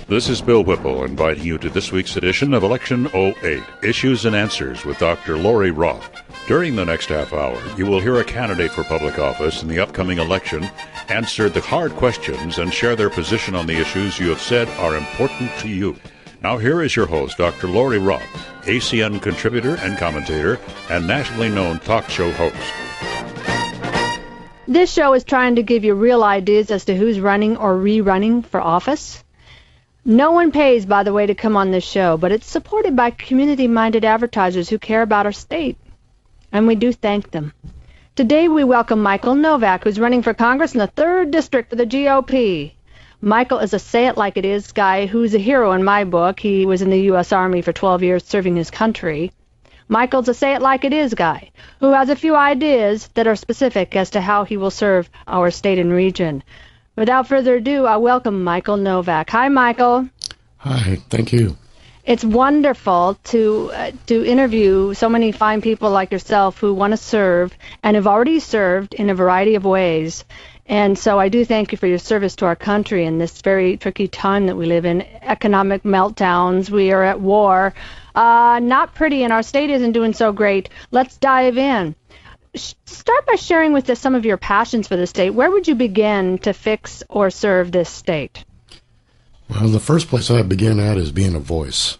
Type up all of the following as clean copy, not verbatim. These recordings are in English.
This is Bill Whipple inviting you to this week's edition of Election '08, Issues and Answers with Dr. Laurie Roth. During the next half hour, you will hear a candidate for public office in the upcoming election answer the hard questions and share their position on the issues you have said are important to you. Now here is your host, Dr. Laurie Roth, ACN contributor and commentator and nationally known talk show host. This show is trying to give you real ideas as to who's running or rerunning for office. No one pays, by the way, to come on this show, but it's supported by community-minded advertisers who care about our state, and we do thank them. Today we welcome Michael Novak, who's running for Congress in the 3rd District for the GOP. Michael is a say-it-like-it-is guy who's a hero in my book. He was in the U.S. Army for 12 years serving his country. Michael's a say-it-like-it-is guy who has a few ideas that are specific as to how he will serve our state and region. Without further ado, I welcome Michael Novak. Hi, Michael. Hi, thank you. It's wonderful to interview so many fine people like yourself who want to serve and have already served in a variety of ways. And so I do thank you for your service to our country in this very tricky time that we live in. Economic meltdowns, we are at war. Not pretty, and our state isn't doing so great. Let's dive in. Start by sharing with us some of your passions for the state. Where would you begin to fix or serve this state? Well, the first place I begin at is being a voice.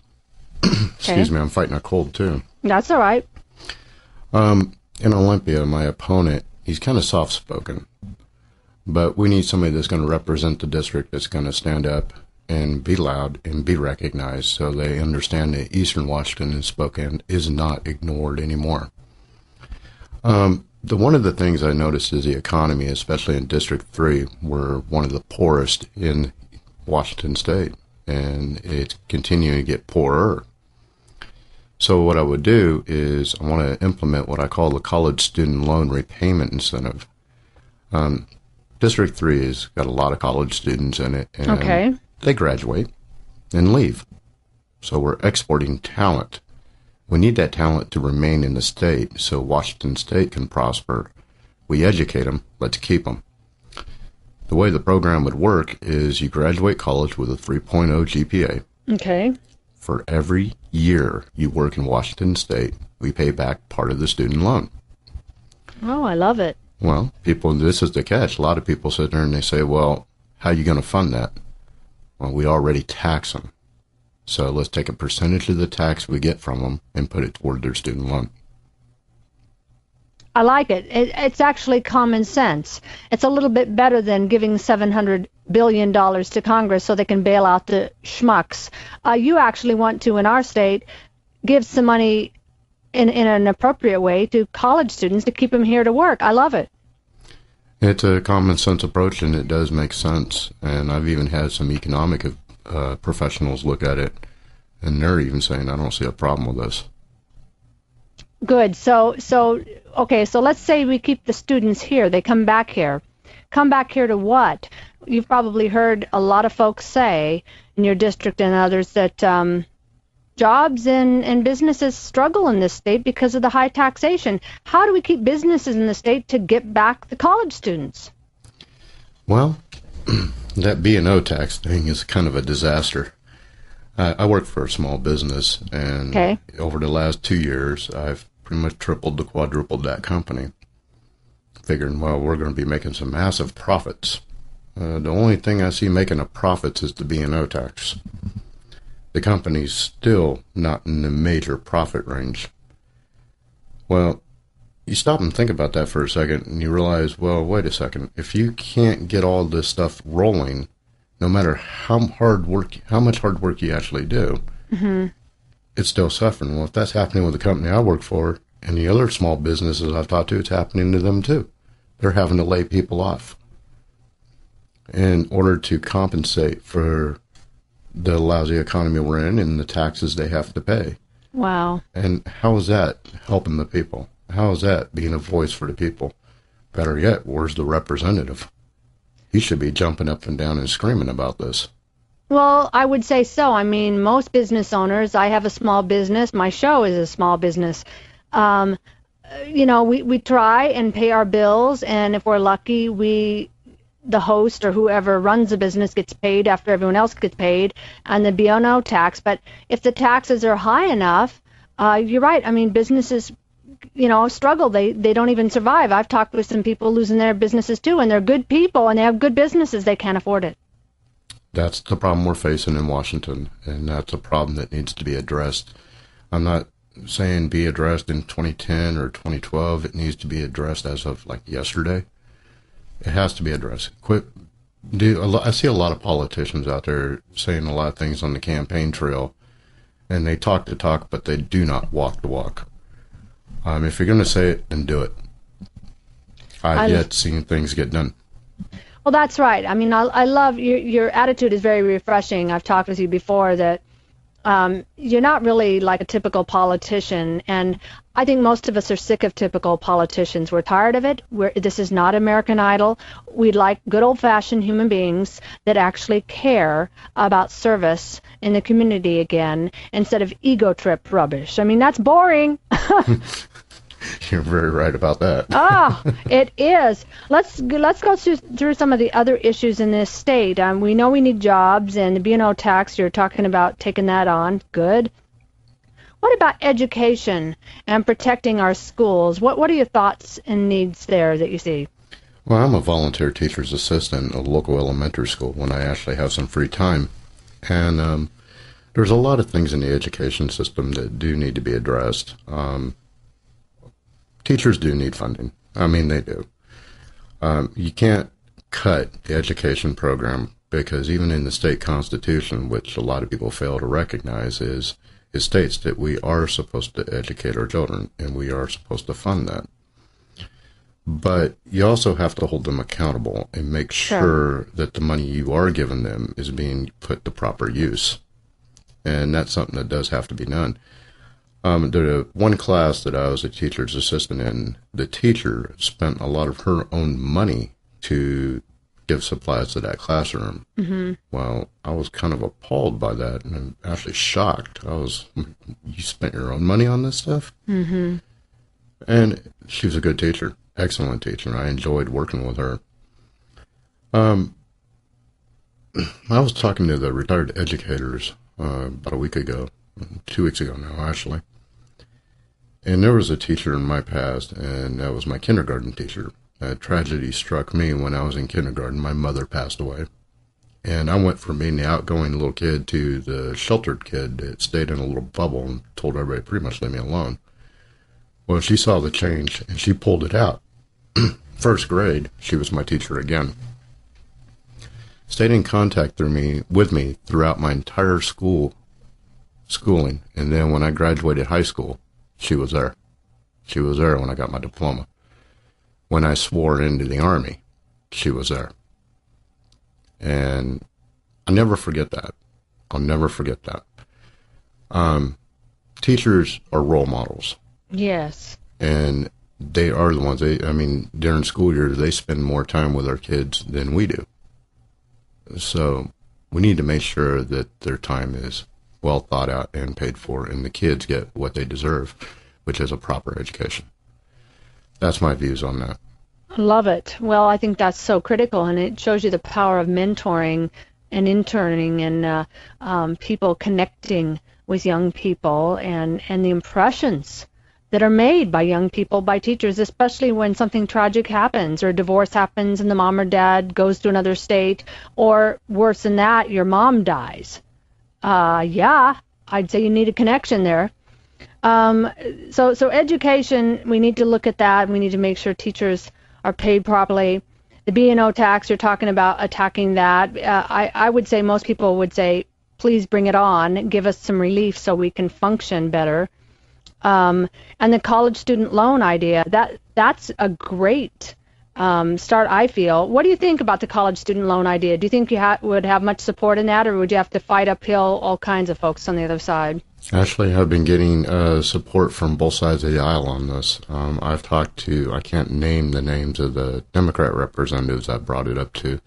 Excuse me, I'm fighting a cold too. That's all right. In Olympia, my opponent, he's kind of soft-spoken. But we need somebody that's going to represent the district, that's going to stand up and be loud and be recognized so they understand that Eastern Washington and Spokane is not ignored anymore. One of the things I noticed is the economy, especially in District 3, we're one of the poorest in Washington State, and it's continuing to get poorer. So what I would do is I want to implement what I call the college student loan repayment incentive. District 3 has got a lot of college students in it, and they graduate and leave. So we're exporting talent. We need that talent to remain in the state so Washington State can prosper. We educate them, let's keep them. The way the program would work is you graduate college with a 3.0 GPA. Okay. For every year you work in Washington State, we pay back part of the student loan. Oh, I love it. Well, this is the catch. A lot of people sit there and they say, well, how are you going to fund that? Well, we already tax them. So let's take a percentage of the tax we get from them and put it toward their student loan. I like it. It's actually common sense. It's a little bit better than giving $700 billion to Congress so they can bail out the schmucks. You actually want to, in our state, give some money in an appropriate way to college students to keep them here to work. I love it. It's a common sense approach, and it does make sense. And I've even had some economic professionals look at it, and they're even saying, I don't see a problem with this. Good. So let's say we keep the students here. They come back here. Come back here to what? You've probably heard a lot of folks say in your district and others that jobs and businesses struggle in this state because of the high taxation. How do we keep businesses in the state to get back the college students? Well, that B&O tax thing is kind of a disaster. I work for a small business, and over the last 2 years, I've pretty much tripled to quadrupled that company. Figuring, well, we're going to be making some massive profits. The only thing I see making a profit is the B&O tax. The company's still not in the major profit range. Well, you stop and think about that for a second, and you realize, well, wait a second. If you can't get all this stuff rolling, no matter how much hard work you actually do, it's still suffering. Well, if that's happening with the company I work for and the other small businesses I've talked to, it's happening to them too. They're having to lay people off in order to compensate for the lousy economy we're in and the taxes they have to pay. Wow. And how is that helping the people? How is that being a voice for the people? Better yet, where's the representative? He should be jumping up and down and screaming about this. Well, I would say so. I mean, most business owners, I have a small business. My show is a small business. We try and pay our bills, and if we're lucky, we the host or whoever runs the business gets paid after everyone else gets paid, and the B&O tax. But if the taxes are high enough, you're right. I mean, businesses, struggle. They don't even survive. I've talked with some people losing their businesses too, and they're good people and they have good businesses. They can't afford it. That's the problem we're facing in Washington, and that's a problem that needs to be addressed. I'm not saying be addressed in 2010 or 2012. It needs to be addressed as of like yesterday. It has to be addressed. I see a lot of politicians out there saying a lot of things on the campaign trail, and they talk the talk, but they do not walk the walk. If you're going to say it, then do it. I've yet seen things get done. Well, that's right. I mean, I love your attitude is very refreshing. I've talked with you before that you're not really like a typical politician, and I think most of us are sick of typical politicians. We're tired of it. This is not American Idol. We'd like good old-fashioned human beings that actually care about service in the community again, instead of ego trip rubbish. I mean, that's boring. You're very right about that. It is. Let's go through some of the other issues in this state. We know we need jobs, and the B&O tax, you're talking about taking that on. Good. What about education and protecting our schools? What are your thoughts and needs there that you see? Well, I'm a volunteer teacher's assistant at a local elementary school when I actually have some free time. And there's a lot of things in the education system that do need to be addressed. Teachers do need funding. I mean, they do. You can't cut the education program because even in the state constitution, which a lot of people fail to recognize, it states that we are supposed to educate our children and we are supposed to fund that. But you also have to hold them accountable and make sure that the money you are giving them is being put to proper use. And that's something that does have to be done. The one class that I was a teacher's assistant in, the teacher spent a lot of her own money to give supplies to that classroom. Mm-hmm. Well, I was kind of appalled by that, and I'm actually shocked. You spent your own money on this stuff? Mm-hmm. And she was a good teacher, excellent teacher, and I enjoyed working with her. I was talking to the retired educators about a week ago, 2 weeks ago now, actually. And there was a teacher in my past, and that was my kindergarten teacher. A tragedy struck me when I was in kindergarten. My mother passed away. And I went from being the outgoing little kid to the sheltered kid that stayed in a little bubble and told everybody pretty much leave me alone. Well, she saw the change, and she pulled it out. First grade, she was my teacher again. Stayed in contact with me throughout my entire schooling. And then when I graduated high school, she was there. She was there when I got my diploma. When I swore into the Army, she was there. And I'll never forget that. I'll never forget that. Teachers are role models. Yes. And they are the ones, during school years, they spend more time with our kids than we do. So we need to make sure that their time is well thought out and paid for, and the kids get what they deserve, which is a proper education. That's my views on that. I love it. Well, I think that's so critical, and it shows you the power of mentoring and interning and people connecting with young people and the impressions that are made by young people, by teachers, especially when something tragic happens or divorce happens and the mom or dad goes to another state, or worse than that, your mom dies. I'd say you need a connection there. So education, we need to look at that. We need to make sure teachers are paid properly. The B&O tax, you're talking about attacking that. I would say most people would say, please bring it on. Give us some relief so we can function better. And the college student loan idea, that's a great start, I feel. What do you think about the college student loan idea? Do you think you would have much support in that, or would you have to fight uphill all kinds of folks on the other side? Actually, I've been getting support from both sides of the aisle on this. I've talked to, I can't name the names of the Democrat representatives I brought it up to,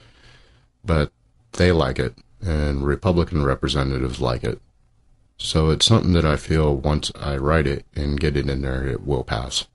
but they like it, and Republican representatives like it. So it's something that I feel once I write it and get it in there, it will pass.